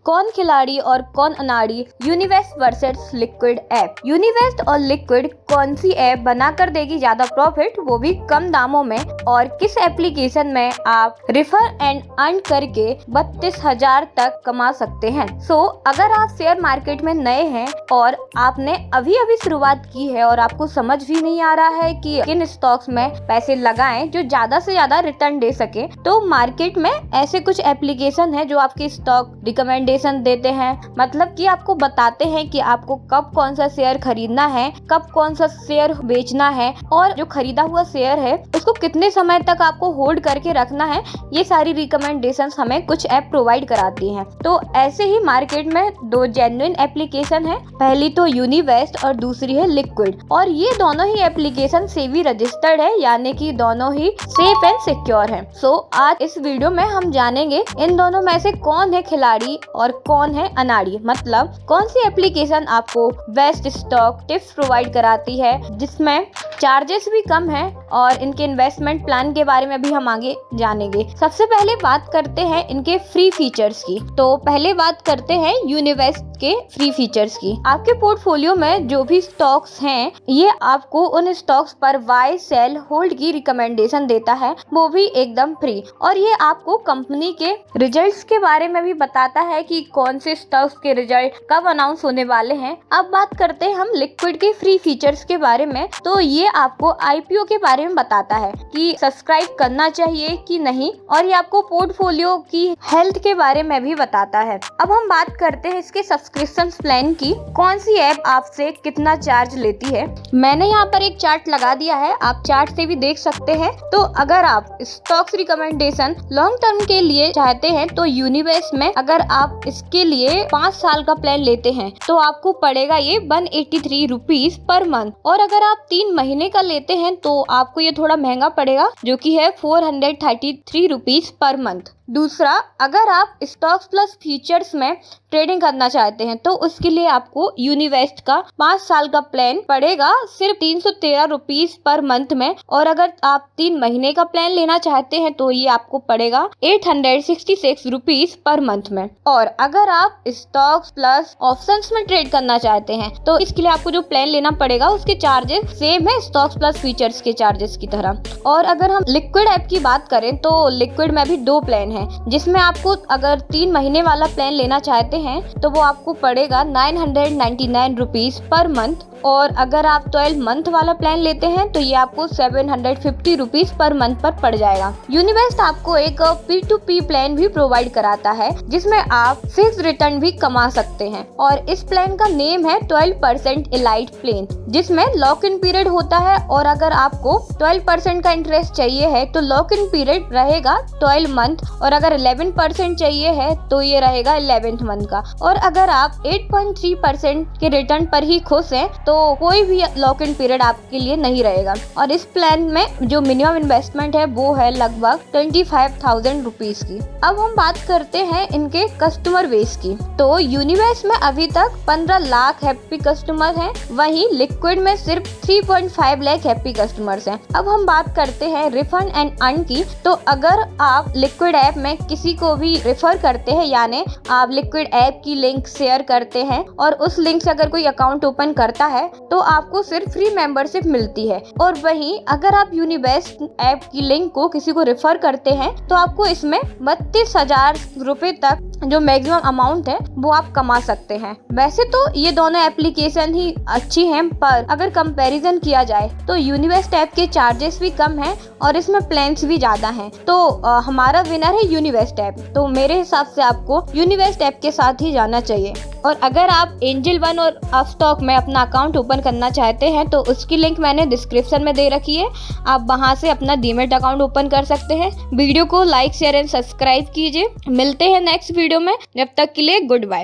कौन खिलाड़ी और कौन अनाड़ी, यूनिवेस्ट वर्सेस लिक्विड ऐप। यूनिवेस्ट और लिक्विड कौन सी ऐप बनाकर देगी ज्यादा प्रॉफिट, वो भी कम दामों में, और किस एप्लीकेशन में आप रेफर एंड अर्न करके 32,000 तक कमा सकते हैं। अगर आप शेयर मार्केट में नए हैं और आपने अभी अभी शुरुआत की है और आपको समझ भी नहीं आ रहा है कि किन स्टॉक्स में पैसे लगाएं जो ज्यादा से ज्यादा रिटर्न दे सके, तो मार्केट में ऐसे कुछ एप्लीकेशन है जो आपके स्टॉक रिकमेंडेशन देते हैं। मतलब कि आपको बताते हैं कि आपको कब कौन सा शेयर खरीदना है, कब कौन सा शेयर बेचना है, और जो खरीदा हुआ शेयर है उसको कितने समय तक आपको होल्ड करके रखना है। ये सारी रिकमेंडेशन हमें कुछ ऐप प्रोवाइड कराती हैं। तो ऐसे ही मार्केट में दो जेन्युइन एप्लीकेशन है, पहली तो यूनिवेस्ट और दूसरी है लिक्विड, और ये दोनों ही एप्लीकेशन सेबी रजिस्टर्ड है, यानी कि दोनों ही सेफ एंड सिक्योर है। आज इस वीडियो में हम जानेंगे इन दोनों में से कौन है खिलाड़ी और कौन है अनाड़ी, मतलब कौन सी एप्लीकेशन आपको बेस्ट स्टॉक टिप्स प्रोवाइड कराती है जिसमें चार्जेस भी कम है, और इनके इन्वेस्टमेंट प्लान के बारे में भी हम आगे जानेंगे। सबसे पहले बात करते हैं इनके फ्री फीचर्स की। तो पहले बात करते हैं यूनिवेस्ट के फ्री फीचर्स की। आपके पोर्टफोलियो में जो भी स्टॉक्स हैं, ये आपको उन स्टॉक्स पर बाय सेल होल्ड की रिकमेंडेशन देता है, वो भी एकदम फ्री, और ये आपको कंपनी के रिजल्ट्स के बारे में भी बताता है कि कौन से स्टॉक्स के रिजल्ट कब अनाउंस होने वाले हैं। अब बात करते हैं हम लिक्विड के फ्री फीचर्स के बारे में। तो ये आपको आईपीओ के बारे में बताता है कि सब्सक्राइब करना चाहिए कि नहीं, और ये आपको पोर्टफोलियो की हेल्थ के बारे में भी बताता है। अब हम बात करते हैं इसके सब्सक्रिप्शन प्लान की, कौन सी ऐप आपसे कितना चार्ज लेती है। मैंने यहाँ पर एक चार्ट लगा दिया है, आप चार्ट से भी देख सकते हैं। तो अगर आप स्टॉक्स रिकमेंडेशन लॉन्ग टर्म के लिए चाहते हैं तो यूनिवेस्ट में अगर आप इसके लिए 5 साल का प्लान लेते हैं तो आपको पड़ेगा ये 183 रुपीज पर मंथ, और अगर आप 3 महीने का लेते हैं तो आपको ये थोड़ा महंगा पड़ेगा, जो कि है 433 रुपीज पर मंथ। दूसरा, अगर आप स्टॉक्स प्लस फ्यूचर्स में ट्रेडिंग करना चाहते हैं तो उसके लिए आपको यूनिवेस्ट का 5 साल का प्लान पड़ेगा सिर्फ 313 रुपीज पर मंथ में, और अगर आप 3 महीने का प्लान लेना चाहते हैं तो ये आपको पड़ेगा 866 रुपीज पर मंथ में। और अगर आप स्टॉक्स प्लस ऑप्शंस में ट्रेड करना चाहते हैं तो इसके लिए आपको जो प्लान लेना पड़ेगा उसके चार्जेस सेम है स्टॉक्स प्लस फ्यूचर्स के चार्जेस की तरह। और अगर हम लिक्विड ऐप की बात करें तो लिक्विड में भी 2 प्लान है, जिसमें आपको अगर 3 महीने वाला प्लान लेना चाहते हैं तो वो आपको पड़ेगा 999 रुपीज पर मंथ, और अगर आप 12 मंथ वाला प्लान लेते हैं तो ये आपको 750 रुपीज पर मंथ पर पड़ जाएगा। यूनिवेस्ट आपको एक P2P प्लान भी प्रोवाइड कराता है जिसमें आप फिक्स रिटर्न भी कमा सकते हैं, और इस प्लान का नेम है 12% एलाइट प्लान, जिसमें लॉक इन पीरियड होता है, और अगर आपको 12% का इंटरेस्ट चाहिए है तो लॉक इन पीरियड रहेगा 12 मंथ, और अगर 11% चाहिए है तो ये रहेगा 11th मंथ का, और अगर आप 8.3% के रिटर्न पर ही खुश हैं तो कोई भी लॉक इन पीरियड आपके लिए नहीं रहेगा। और इस प्लान में जो मिनिमम इन्वेस्टमेंट है वो है लगभग 25,000 रुपीज की। अब हम बात करते हैं इनके कस्टमर बेस की। तो यूनिवेस्ट में अभी तक 15 लाख हैप्पी कस्टमर हैं, वहीं लिक्विड में सिर्फ 3.5 लाख हैप्पी कस्टमर्स हैं। अब हम बात करते हैं रिफंड एंड अर्न की। तो अगर आप लिक्विड ऐप में किसी को भी रेफर करते हैं, यानी आप लिक्विड ऐप की लिंक शेयर करते हैं और उस लिंक से अगर कोई अकाउंट ओपन करता है तो आपको सिर्फ फ्री मेंबरशिप मिलती है। और वहीं अगर आप यूनिवेस्ट ऐप की लिंक को किसी को रेफर करते हैं तो आपको इसमें 32,000 रुपए तक जो मैक्सिमम अमाउंट है वो आप कमा सकते हैं। वैसे तो ये दोनों एप्लीकेशन ही अच्छी हैं, पर अगर कंपैरिजन किया जाए तो यूनिवेस्ट ऐप के चार्जेस भी कम हैं और इसमें प्लान्स भी ज्यादा हैं। तो हमारा विनर है यूनिवेस्ट ऐप। तो मेरे हिसाब से आपको यूनिवेस्ट ऐप के साथ ही जाना चाहिए। और अगर आप एंजल वन और अपस्टॉक में अपना अकाउंट ओपन करना चाहते हैं तो उसकी लिंक मैंने डिस्क्रिप्शन में दे रखी है, आप वहां से अपना डीमैट अकाउंट ओपन कर सकते हैं। वीडियो को लाइक शेयर एंड सब्सक्राइब कीजिए। मिलते हैं नेक्स्ट वीडियो में, जब तक के लिए गुड बाय।